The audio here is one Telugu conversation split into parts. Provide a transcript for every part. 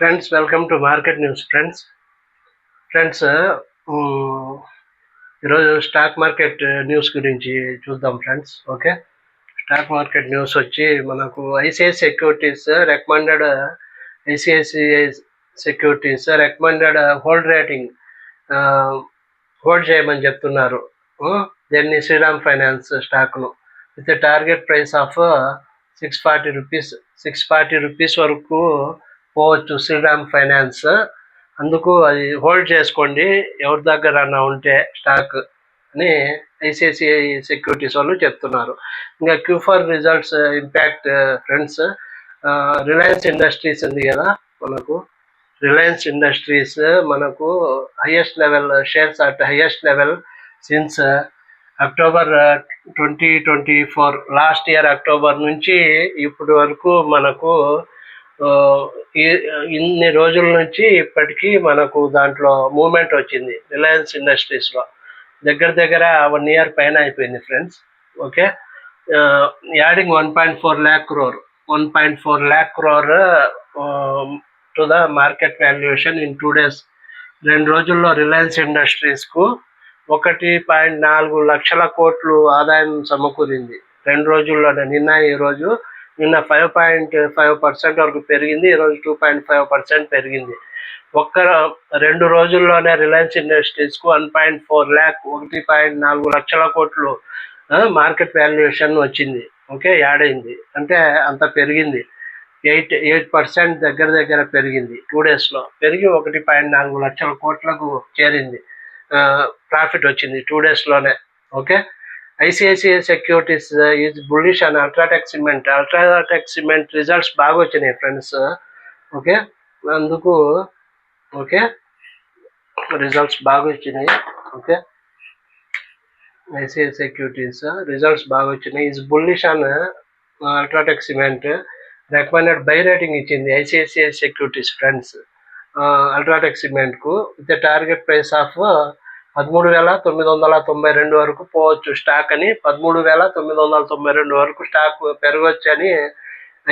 Friends, welcome to market news. Friends, ఈరోజు స్టాక్ మార్కెట్ న్యూస్ గురించి చూద్దాం friends. Okay, stock market news వచ్చి మనకు ICICI securities recommended hold rating hold చేయమని చెప్తున్నారు. దీన్ని శ్రీరామ్ ఫైనాన్స్ స్టాక్ను with target price of 640 rupees వరకు పోవచ్చు శ్రీరామ్ ఫైనాన్స్. అందుకు అది హోల్డ్ చేసుకోండి ఎవరి దగ్గర ఉంటే స్టాక్ అని ఐసిఐసిఐ సెక్యూరిటీస్ వాళ్ళు చెప్తున్నారు. ఇంకా Q4 results impact friends, Reliance industries ఉంది కదా, మనకు రిలయన్స్ ఇండస్ట్రీస్ మనకు highest level shares at highest level since October 2024. Last year October నుంచి ఇప్పటి వరకు మనకు ఇన్ని రోజుల నుంచి ఇప్పటికీ మనకు దాంట్లో మూవ్మెంట్ వచ్చింది. రిలయన్స్ ఇండస్ట్రీస్లో దగ్గర 1 ఇయర్ పైన అయిపోయింది friends. Okay, adding 1.4 lakh crore to the market valuation in 2 days. 2 రోజుల్లో రిలయన్స్ ఇండస్ట్రీస్కు 1.4 లక్షల కోట్లు ఆదాయం సమకూరింది 2 రోజుల్లోనే. నిన్న 5.5% వరకు పెరిగింది, ఈరోజు 2.5% పెరిగింది. 2 రోజుల్లోనే రిలయన్స్ ఇండస్ట్రీస్కు 1.4 లక్షల కోట్లు మార్కెట్ వాల్యుయేషన్ వచ్చింది. ఓకే, యాడ్ అయింది అంటే అంత పెరిగింది. 8% దగ్గర పెరిగింది. 2 daysలో పెరిగి 1.4 లక్షల కోట్లకు చేరింది. ప్రాఫిట్ వచ్చింది 2 daysలోనే. Okay, ICICI securities is bullish and UltraTech cement results బాగా వచ్చినాయి ఫ్రెండ్స్. ఓకే, అందుకు ఓకే రిజల్ట్స్ బాగా వచ్చినాయి. ఓకే, ఐసిఐసిఐ సెక్యూరిటీస్ రిజల్ట్స్ బాగా వచ్చినాయి. Is bullish and UltraTech cement recommended buy rating ఇచ్చింది ఐసిఐసిఐ సెక్యూరిటీస్ ఫ్రెండ్స్ అల్ట్రాటెక్ సిమెంట్కు విత్ టార్గెట్ ప్రైస్ ఆఫ్ 13,992 వరకు పోవచ్చు స్టాక్ అని. 13,992 వరకు స్టాక్ పెరగవచ్చు అని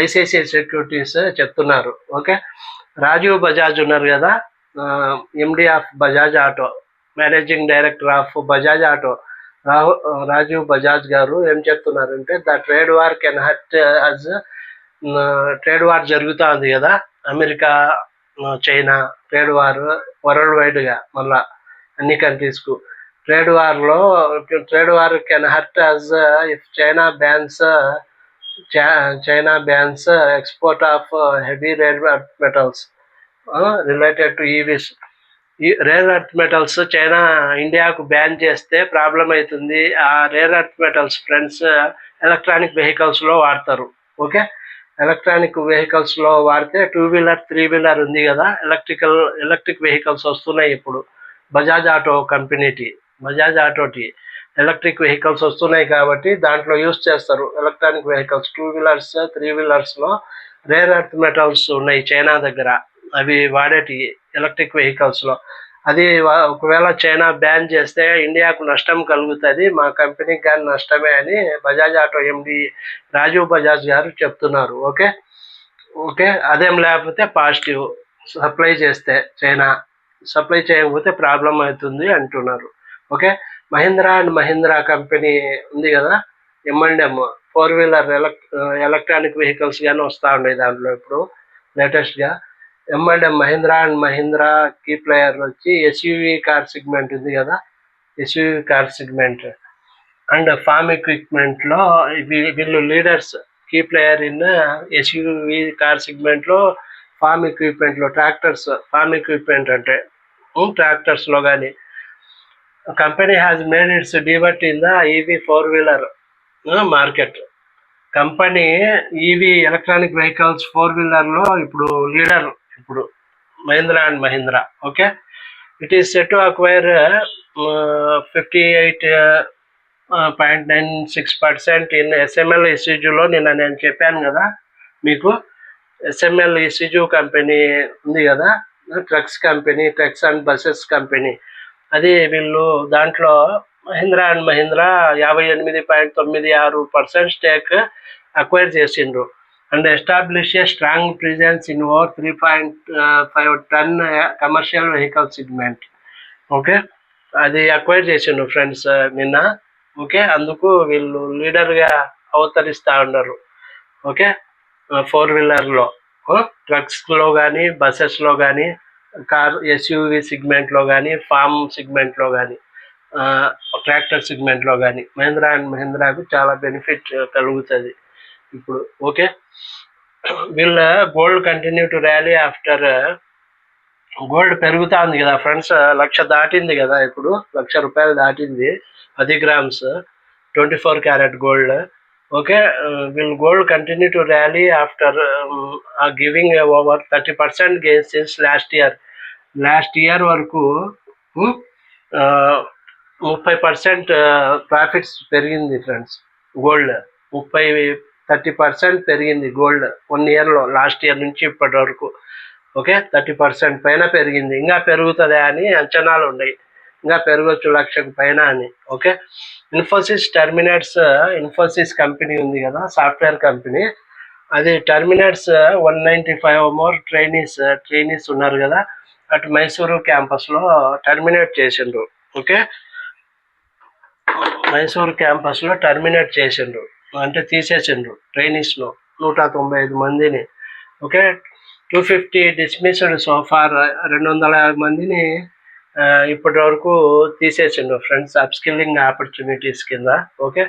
ఐసిఐసిఐ సెక్యూరిటీస్ చెప్తున్నారు. ఓకే, రాజీవ్ బజాజ్ ఉన్నారు కదా, MD of Bajaj Auto, managing director of Bajaj Auto Rajiv Bajaj గారు ఏం చెప్తున్నారంటే, the trade war can hurt us. Trade war జరుగుతూ ఉంది కదా, America China trade war world వైడ్గా మళ్ళా అన్ని కంట్రీస్కు. Trade war can hurt us if China bans export of heavy rare earth metals related to EVs. Rare earth metals China ఇండియాకు బ్యాన్ చేస్తే ప్రాబ్లం అవుతుంది. ఆ rare earth metals friends electronic వెహికల్స్లో వాడతారు. ఓకే, ఎలక్ట్రానిక్ వెహికల్స్లో వాడితే 2 వీలర్ 3 వీలర్ ఉంది కదా, ఎలక్ట్రిక్ వెహికల్స్ వస్తున్నాయి ఇప్పుడు. బజాజ్ ఆటోటి ఎలక్ట్రిక్ వెహికల్స్ వస్తున్నాయి కాబట్టి దాంట్లో యూస్ చేస్తారు. ఎలక్ట్రానిక్ వెహికల్స్ 2 వీలర్స్ 3 వీలర్స్లో రేర్ ఎర్త్ మెటల్స్ ఉన్నాయి చైనా దగ్గర, అవి వాడేటి ఎలక్ట్రిక్ వెహికల్స్లో. అది ఒకవేళ చైనా బ్యాన్ చేస్తే ఇండియాకు నష్టం కలుగుతుంది, మా కంపెనీకి కానీ నష్టమే అని బజాజ్ ఆటో ఎండి రాజీవ్ బజాజ్ గారు చెప్తున్నారు. ఓకే, అదేం లేకపోతే పాజిటివ్. సప్లై చేస్తే చైనా, సప్లై చేయకపోతే ప్రాబ్లం అవుతుంది అంటున్నారు. ఓకే, మహీంద్రా కంపెనీ ఉంది కదా, M&M 4 వీలర్ ఎలక్ట్రానిక్ వెహికల్స్ కానీ వస్తూ ఉన్నాయి దాంట్లో ఇప్పుడు లేటెస్ట్గా. మహీంద్రా కీ ప్లేయర్ వచ్చి ఎస్యూవి కార్ సెగ్మెంట్ ఉంది కదా, SUV car segment and farm ఎక్విప్మెంట్లో వీళ్ళు leaders. Key player in SUV car సెగ్మెంట్లో ఫార్మ్ ఎక్విప్మెంట్లో ఫార్మ్ ఎక్విప్మెంట్ అంటే ట్రాక్టర్స్లో కానీ. Company has made its debut in the EV 4 wheeler market. Company EV electronic vehicles 4 వీలర్లో ఇప్పుడు లీడర్ ఇప్పుడు Mahindra. Okay, it is set to acquire 58.96% in SML ECUలో. నిన్న నేను చెప్పాను కదా మీకు, SML ECU కంపెనీ ఉంది కదా, ట్రక్స్ అండ్ బస్సెస్ కంపెనీ. అది వీళ్ళు దాంట్లో మహీంద్రా 58.96% స్టేక్ అక్వైర్ చేసిండ్రు. and establish a strong presence in over 3.5 ton commercial vehicle segment. Okay, అది అక్వైర్ చేసిండు ఫ్రెండ్స్ నిన్న. ఓకే, అందుకు వీళ్ళు లీడర్గా అవతరిస్తూ ఉన్నారు. ఓకే, 4-వీలర్లో, ట్రక్స్లో కానీ, బస్సెస్లో కానీ, కార్ ఎస్యూవి సెగ్మెంట్లో కానీ, ఫార్మ్ సెగ్మెంట్లో కానీ, ట్రాక్టర్ సెగ్మెంట్లో కానీ మహీంద్రా అండ్ మహీంద్రాకు చాలా బెనిఫిట్ కలుగుతుంది ఇప్పుడు. ఓకే, వీళ్ళ gold continue to rally after gold పెరుగుతా ఉంది కదా ఫ్రెండ్స్, 1,00,000 దాటింది కదా ఇప్పుడు, ₹1,00,000 దాటింది 10 grams 24 carat gold. Okay, will gold continue to rally after giving over 30% gains since last year వరకు 30% ప్రాఫిట్స్ పెరిగింది ఫ్రెండ్స్. గోల్డ్ 30% పెరిగింది గోల్డ్ 1 ఇయర్లో, లాస్ట్ ఇయర్ నుంచి ఇప్పటి వరకు. ఓకే, 30% పైన పెరిగింది. ఇంకా పెరుగుతుందా అని అంచనాలు ఉన్నాయి, ఇంకా పెరగచ్చు 1,00,000 పైన అని. ఓకే, ఇన్ఫోసిస్ కంపెనీ ఉంది కదా, సాఫ్ట్వేర్ కంపెనీ, అది టర్మినేట్స్ 195 మోర్ ట్రైనీస్ ఉన్నారు కదా, అటు మైసూరు క్యాంపస్లో టర్మినేట్ చేసిండ్రు. ఓకే, మైసూరు క్యాంపస్లో టర్మినేట్ చేసిండ్రు అంటే తీసేసిండ్రు ట్రైనీస్లో 195 మందిని. ఓకే, 250 డిస్మిస్డ్ సోఫార్, 250 మందిని ఇప్పటి వరకు తీసేసిండు ఫ్రెండ్స్, అప్స్కిల్లింగ్ ఆపర్చునిటీస్ కింద. Okay,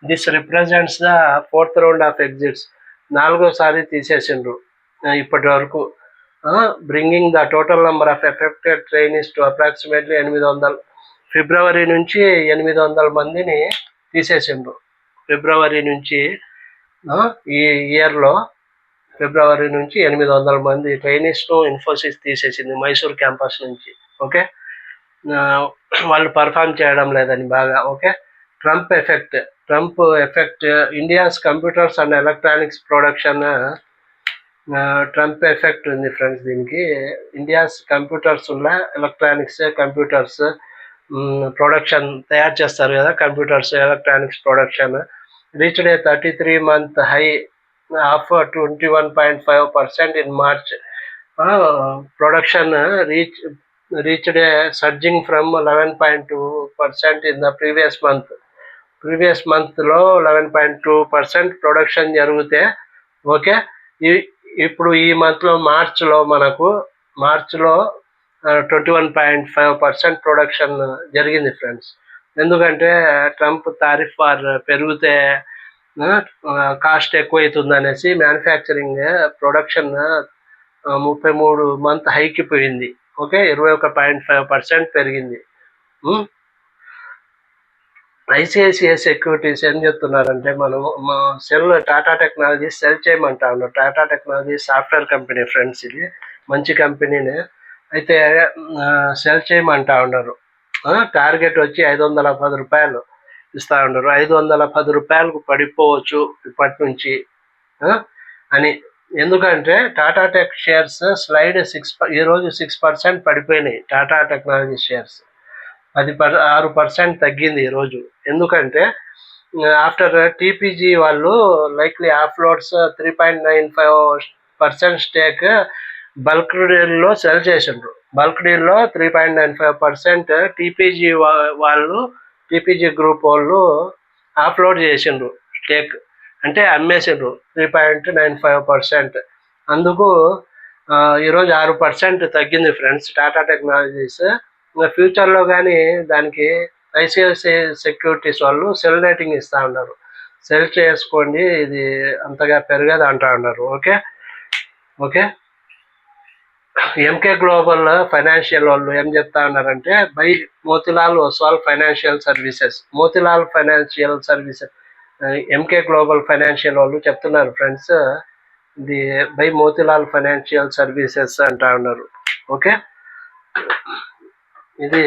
this represents the 4th round of exits, 4వసారి తీసేసిండ్రు ఇప్పటి వరకు, bringing the total number of affected trainees to approximately 800. ఫిబ్రవరి నుంచి 800 మందిని తీసేసిండ్రు. ఫిబ్రవరి నుంచి ఈ ఇయర్లో ఫిబ్రవరి నుంచి 800 మంది ట్రైనీస్ను ఇన్ఫోసిస్ తీసేసింది మైసూర్ క్యాంపస్ నుంచి. ఓకే, వాళ్ళు పర్ఫామ్ చేయడం లేదని బాగా. Okay, Trump effect India's computers and electronics production. Trump effect ఉంది ఫ్రెండ్స్ దీనికి. ఇండియాస్ కంప్యూటర్స్ ఉన్న కంప్యూటర్స్ ప్రొడక్షన్ తయారు చేస్తారు కదా, computers electronics production reached A 33-month high of 21.5% in March. Production reached a surging from 11.2% in the previous month. Previous మంత్లో 11.2% ప్రొడక్షన్ జరిగితే, ఓకే, ఇప్పుడు ఈ మంత్లో మార్చ్లో 21.5% ప్రొడక్షన్ జరిగింది ఫ్రెండ్స్. ఎందుకంటే ట్రంప్ టారిఫ్ వార్ పెరిగితే కాస్ట్ ఎక్కువ అవుతుంది అనేసి మ్యానుఫ్యాక్చరింగ్ ప్రొడక్షన్ 33 మంత్ హైకి పోయింది. ఓకే, 21.5% పెరిగింది. ఐసిఐసిఐ సెక్యూరిటీస్ ఏం చెప్తున్నారంటే, టాటా టెక్నాలజీస్ సెల్ చేయమంటా ఉన్నారు. Tata technologies software company friends, ఇది మంచి కంపెనీనే, అయితే సెల్ చేయమంటా ఉన్నారు. టార్గెట్ వచ్చి ₹510 ఇస్తా ఉన్నారు. ₹510 పడిపోవచ్చు ఇప్పటి నుంచి అని. ఎందుకంటే టాటా టెక్ షేర్స్ స్లైడ్ ఈరోజు 6% పడిపోయినాయి. టాటా టెక్నాలజీ షేర్స్ 6% తగ్గింది ఈరోజు. ఎందుకంటే ఆఫ్టర్ టీపీజీ వాళ్ళు లైక్లీ ఆఫ్లోడ్స్ 3.95% స్టేక్ బల్క్ డీల్లో సెల్ చేసిండ్రు. బల్క్ డీల్లో 3.95% టీపీజీ వాళ్ళు, టీపీజీ గ్రూప్ వాళ్ళు ఆఫ్లోడ్ చేసిండ్రు స్టేక్, అంటే అమ్మేసిండ్రు 3.95%. అందుకు ఈరోజు 6% తగ్గింది ఫ్రెండ్స్ టాటా టెక్నాలజీస్. ఇంకా ఫ్యూచర్లో కానీ దానికి ఐసిఐసిఐ సెక్యూరిటీస్ వాళ్ళు సెల్ రేటింగ్ ఇస్తూ ఉన్నారు, సెల్ చేసుకోండి, ఇది అంతగా పెరగదు అంటూ ఉన్నారు. ఓకే, ఎంకే గ్లోబల్ ఫైనాన్షియల్ వాళ్ళు ఏం చెప్తా ఉన్నారంటే, by Motilal Oswal financial services. Emkay global financial వాళ్ళు చెప్తున్నారు ఫ్రెండ్స్, ఇది బై మోతిలాల్ ఫైనాన్షియల్ సర్వీసెస్ అంటా ఉన్నారు. ఓకే, ఇది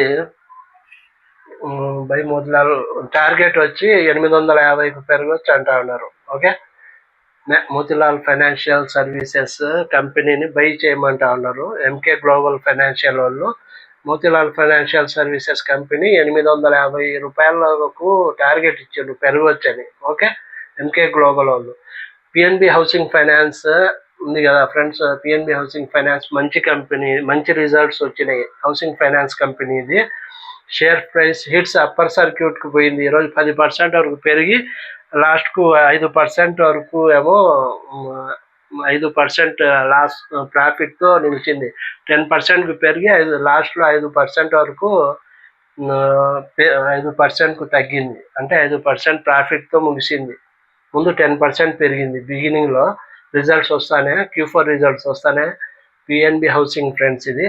బై మోతిలాల్ టార్గెట్ వచ్చి 850కు పెరగవచ్చు అంటా ఉన్నారు. ఓకే, మోతిలాల్ ఫైనాన్షియల్ సర్వీసెస్ కంపెనీని బై చేయమంటా ఉన్నారు ఎంకే గ్లోబల్ ఫైనాన్షియల్ వాళ్ళు. మోతిలాల్ ఫైనాన్షియల్ సర్వీసెస్ కంపెనీ ₹850కు టార్గెట్ ఇచ్చారు పెరగవచ్చని. ఓకే, ఎంకే గ్లోబల్ వాళ్ళు. పిఎన్బి హౌసింగ్ ఫైనాన్స్ ఉంది కదా ఫ్రెండ్స్. పిఎన్బి హౌసింగ్ ఫైనాన్స్ మంచి కంపెనీ, మంచి రిజల్ట్స్ వచ్చినాయి. హౌసింగ్ ఫైనాన్స్ కంపెనీ ఇది. షేర్ ప్రైస్ హిట్స్ అప్పర్ సర్క్యూట్కి పోయింది. ఈరోజు 10% వరకు పెరిగి లాస్ట్కు 5% వరకు ఏమో 5% లాస్ ప్రాఫిట్తో నిలిచింది. 10%కు పెరిగి లాస్ట్లో 5% వరకు 5%కు తగ్గింది. అంటే 5% ప్రాఫిట్తో ముగిసింది. ముందు 10% పెరిగింది బిగినింగ్లో. రిజల్ట్స్ వస్తానే, Q4 రిజల్ట్స్ వస్తానే పిఎన్బి హౌసింగ్ ఫ్రెండ్స్ ఇది.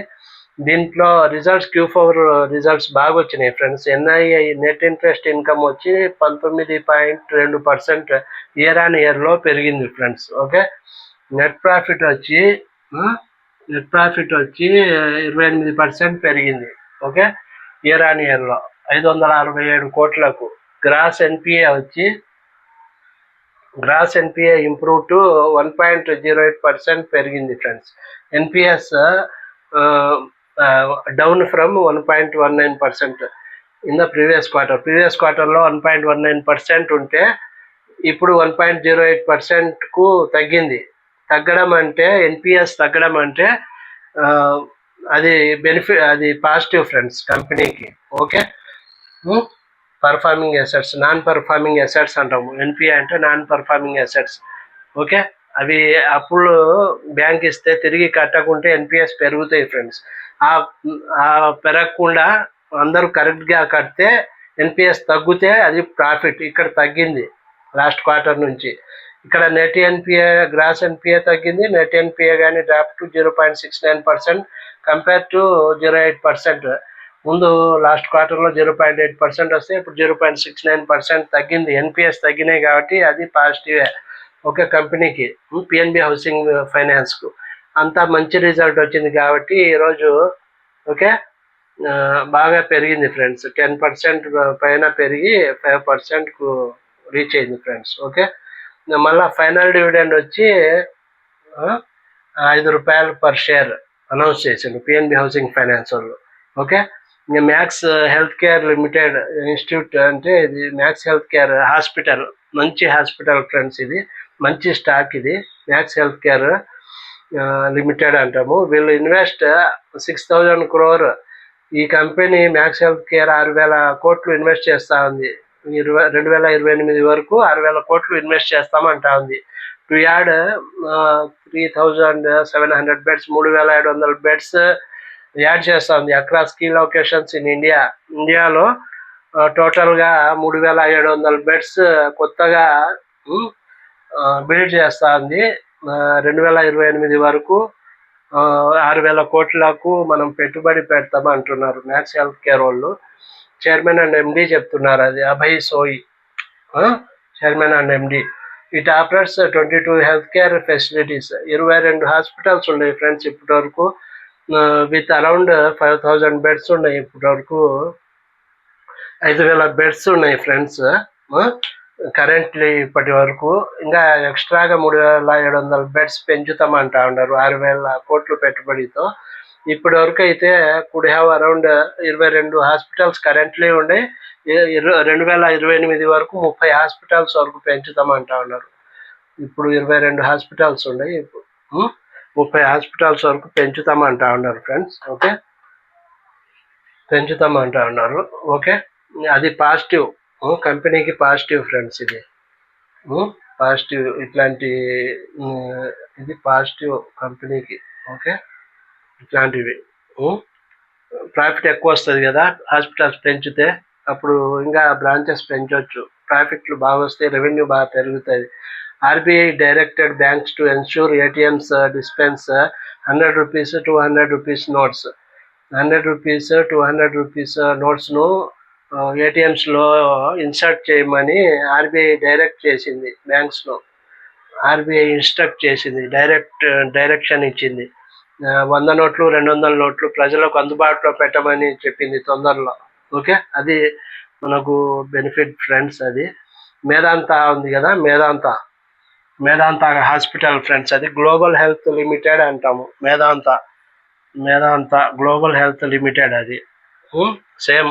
దీంట్లో రిజల్ట్స్ Q4 రిజల్ట్స్ బాగా వచ్చినాయి friends. NII net interest income వచ్చి 19.2% ఇయర్ ఆన్ ఇయర్లో పెరిగింది ఫ్రెండ్స్. ఓకే, నెట్ ప్రాఫిట్ వచ్చి 28% పెరిగింది. ఓకే, ఇయర్ ఆన్ ఇయర్లో 567 కోట్లకు. గ్రాస్ ఎన్పిఏ ఇంప్రూవ్ టు 1.08% పెరిగింది friends. NPS down from 1.19% in the previous క్వార్టర్లో 1.19% ఉంటే ఇప్పుడు 1.08%కు తగ్గింది. తగ్గడం అంటే ఎన్పిఎస్ తగ్గడం అంటే అది బెనిఫిట్, అది పాజిటివ్ ఫ్రెండ్స్ కంపెనీకి. Okay, performing assets, non performing assets అంటాము. ఎన్పిఏ అంటే నాన్ పర్ఫార్మింగ్ అసెట్స్. ఓకే, అవి అప్పులు బ్యాంక్ ఇస్తే తిరిగి కట్టకుంటే ఎన్పిఎస్ పెరుగుతాయి ఫ్రెండ్స్. పెరగకుండా అందరూ కరెక్ట్గా కడితే ఎన్పిఎస్ తగ్గితే అది ప్రాఫిట్. ఇక్కడ తగ్గింది లాస్ట్ క్వార్టర్ నుంచి. ఇక్కడ నెట్ ఎన్పిఏ, గ్రాస్ ఎన్పిఏ తగ్గింది. నెట్ ఎన్పిఏ కానీ డ్రాప్ టు 0.69% కంపేర్ టు 0.8%. ముందు లాస్ట్ క్వార్టర్లో 0.8% వస్తే ఇప్పుడు 0.69% తగ్గింది. ఎన్పిఎస్ తగ్గినాయి కాబట్టి అది పాజిటివే. ఓకే, కంపెనీకి, పిఎన్బి హౌసింగ్ ఫైనాన్స్కు అంతా మంచి రిజల్ట్ వచ్చింది కాబట్టి ఈరోజు ఓకే బాగా పెరిగింది ఫ్రెండ్స్. 10% పైన పెరిగి 5%కు రీచ్ అయింది ఫ్రెండ్స్. ఓకే, మళ్ళీ ఫైనల్ డివిడెండ్ వచ్చి ₹5 పర్ షేర్ అనౌన్స్ చేసిండు పిఎన్బి హౌసింగ్ ఫైనాన్స్ వాళ్ళు. Okay, max health care limited institute అంటే ఇది మ్యాక్స్ హెల్త్ కేర్ హాస్పిటల్, మంచి హాస్పిటల్ ఫ్రెండ్స్. ఇది మంచి స్టాక్. ఇది మ్యాక్స్ హెల్త్ కేర్ లిమిటెడ్ అంటాము. వీళ్ళు ఇన్వెస్ట్ 6,000 crore. ఈ కంపెనీ మ్యాక్స్ హెల్త్ కేర్ 6,000 కోట్లు ఇన్వెస్ట్ చేస్తూ ఉంది. 2028 వరకు 6,000 కోట్లు ఇన్వెస్ట్ చేస్తామంటా ఉంది. To add 3,700 beds, 3,700 beds add చేస్తూ ఉంది across key locations in India. ఇండియాలో టోటల్గా 3,700 బెడ్స్ కొత్తగా బిల్డ్ చేస్తూ ఉంది. 2028 వరకు 6,000 కోట్లకు మనం పెట్టుబడి పెడతాము అంటున్నారు మ్యాక్స్ హెల్త్ కేర్ వాళ్ళు. చైర్మన్ అండ్ ఎండి చెప్తున్నారు, అది అభయ్ సోయి, chairman and MD. It operates 22 health care facilities. 22 hospitals ఉన్నాయి ఫ్రెండ్స్ ఇప్పటి వరకు. విత్ అరౌండ్ 5,000 బెడ్స్ ఉన్నాయి. ఇప్పటి వరకు 5,000 బెడ్స్ ఉన్నాయి ఫ్రెండ్స్ కరెంట్లీ ఇప్పటి వరకు. ఇంకా ఎక్స్ట్రాగా 3,700 బెడ్స్ పెంచుతామంటా ఉన్నారు 6,000 కోట్లు పెట్టుబడితో. ఇప్పటి వరకు అయితే could have around 22 hospitals currently ఉండే. 2028 వరకు 30 హాస్పిటల్స్ వరకు పెంచుతామంటా ఉన్నారు. ఇప్పుడు 22 హాస్పిటల్స్ ఉన్నాయి. 30 హాస్పిటల్స్ వరకు పెంచుతామంటా ఉన్నారు ఫ్రెండ్స్. ఓకే, పెంచుతామంటా ఉన్నారు. ఓకే, అది పాజిటివ్, కంపెనీకి పాజిటివ్ ఫ్రెండ్స్. ఇది పాజిటివ్, ఇట్లాంటి ఇది పాజిటివ్ కంపెనీకి. ఓకే, ఇట్లాంటివి ప్రాఫిట్ ఎక్కువ వస్తుంది కదా హాస్పిటల్స్ పెంచితే. అప్పుడు ఇంకా బ్రాంచెస్ పెంచవచ్చు. ప్రాఫిట్లు బాగా వస్తే రెవెన్యూ బాగా పెరుగుతుంది. RBI directed banks to ensure ATMs dispense 100 rupees, 200 rupees notes. 100 rupees, 200 rupees నోట్స్ను ఏటీఎంస్లో ఇన్సర్ట్ చేయమని ఆర్బీఐ డైరెక్ట్ చేసింది. బ్యాంక్స్లో ఆర్బీఐ ఇన్స్ట్రక్ట్ చేసింది, డైరెక్షన్ ఇచ్చింది. 100 నోట్లు, 200 నోట్లు ప్రజలకు అందుబాటులో పెట్టమని చెప్పింది తొందరలో. ఓకే, అది మనకు బెనిఫిట్ ఫ్రెండ్స్. అది మేదాంతా ఉంది కదా, మేదాంతా హాస్పిటల్ ఫ్రెండ్స్. అది గ్లోబల్ హెల్త్ లిమిటెడ్ అంటాము. Medanta Global Health Limited. అది సేమ్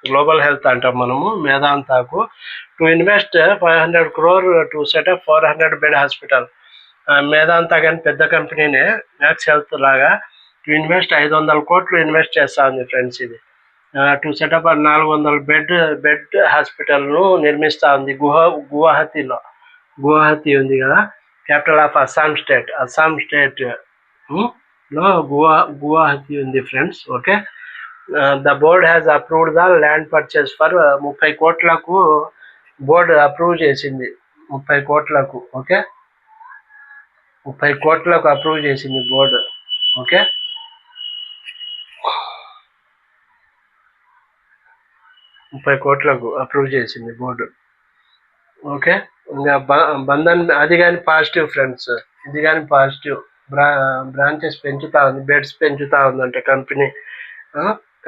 గ్లోబల్ హెల్త్ అంటాం మనము, మేదాంతాకు to invest 500 crore to set up 400 bed hospital. మేదాంతా కానీ పెద్ద కంపెనీనే, మ్యాక్స్ హెల్త్ లాగా. టు ఇన్వెస్ట్ 500 కోట్లు ఇన్వెస్ట్ చేస్తా ఉంది ఫ్రెండ్స్. ఇది టు సెటప్ 400 బెడ్ హాస్పిటల్ను నిర్మిస్తూ ఉంది గువాహతిలో. గువాహతి ఉంది కదా, క్యాపిటల్ ఆఫ్ అస్సాం స్టేట్ లో గువాహతి ఉంది friends. Okay, the board has approved the land purchase for 30 కోట్లకు బోర్డు అప్రూవ్ చేసింది. 30 కోట్లకు. ఓకే, 30 కోట్లకు అప్రూవ్ చేసింది బోర్డు. ఓకే, 30 కోట్లకు అప్రూవ్ చేసింది బోర్డు. ఓకే, ఇంకా బంధన్ అది కానీ పాజిటివ్ ఫ్రెండ్స్. ఇది కానీ పాజిటివ్. బ్రాంచెస్ పెంచుతా ఉంది, బెడ్స్ పెంచుతా ఉందంటే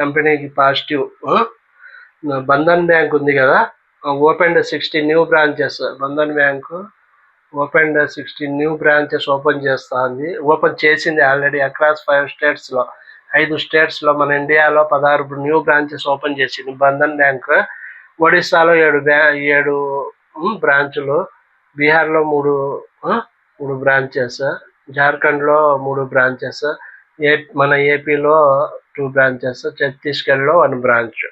కంపెనీకి పాజిటివ్. బంధన్ బ్యాంక్ ఉంది కదా, open 60 new branches. Bandhan bank open 60 new branches open చేస్తా ఉంది. ఓపెన్ చేసింది ఆల్రెడీ అక్రాస్ 5 స్టేట్స్లో. 5 స్టేట్స్లో మన ఇండియాలో 16 న్యూ బ్రాంచెస్ ఓపెన్ చేసింది బంధన్ బ్యాంక్. ఒడిస్సాలో 7 బ్రాంచులు, బీహార్లో 3 బ్రాంచెస్, జార్ఖండ్లో 3 బ్రాంచెస్, మన ఏపీలో 2 బ్రాంచెస్, ఛత్తీస్గఢ్లో 1 బ్రాంచ్.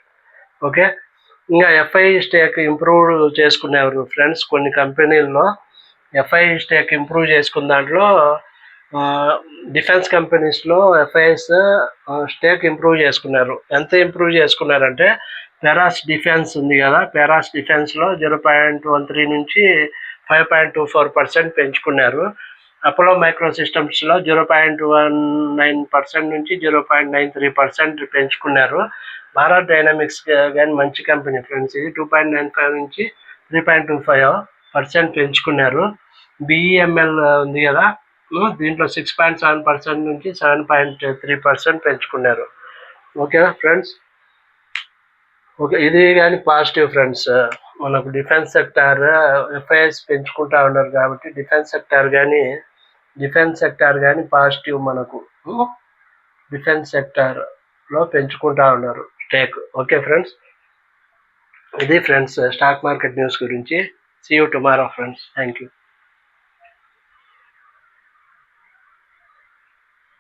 ఓకే, ఇంకా ఎఫ్ఐ స్టేక్ ఇంప్రూవ్ చేసుకునేవారు ఫ్రెండ్స్. కొన్ని కంపెనీల్లో ఎఫ్ఐ స్టేక్ ఇంప్రూవ్ చేసుకున్న దాంట్లో డిఫెన్స్ కంపెనీస్లో ఎఫ్ఐఎస్ స్టేక్ ఇంప్రూవ్ చేసుకున్నారు. ఎంత ఇంప్రూవ్ చేసుకున్నారంటే, పెరాస్ డిఫెన్స్ ఉంది కదా, పెరాస్ డిఫెన్స్లో 0.13 నుంచి 5.24% పెంచుకున్నారు. అపోలో మైక్రో సిస్టమ్స్లో 0.19% నుంచి 0.93% పెంచుకున్నారు. భారత్ డైనమిక్స్ కానీ మంచి కంపెనీ ఫ్రెండ్స్. ఇది 2.95 నుంచి 3.25% పెంచుకున్నారు. బిఈఎంఎల్ ఉంది కదా, దీంట్లో 6.7% నుంచి 7.3% పెంచుకున్నారు. ఓకేనా ఫ్రెండ్స్? ఓకే, ఇది కానీ పాజిటివ్ ఫ్రెండ్స్. మనకు డిఫెన్స్ సెక్టార్ ఎఫ్ఐఎస్ పెంచుకుంటా ఉన్నారు కాబట్టి డిఫెన్స్ సెక్టార్ కానీ పాజిటివ్. మనకు డిఫెన్స్ సెక్టార్లో పెంచుకుంటా ఉన్నారు స్టేక్. ఓకే ఫ్రెండ్స్, ఇది ఫ్రెండ్స్ స్టాక్ మార్కెట్ న్యూస్ గురించి. See you tomorrow friends. Thank you.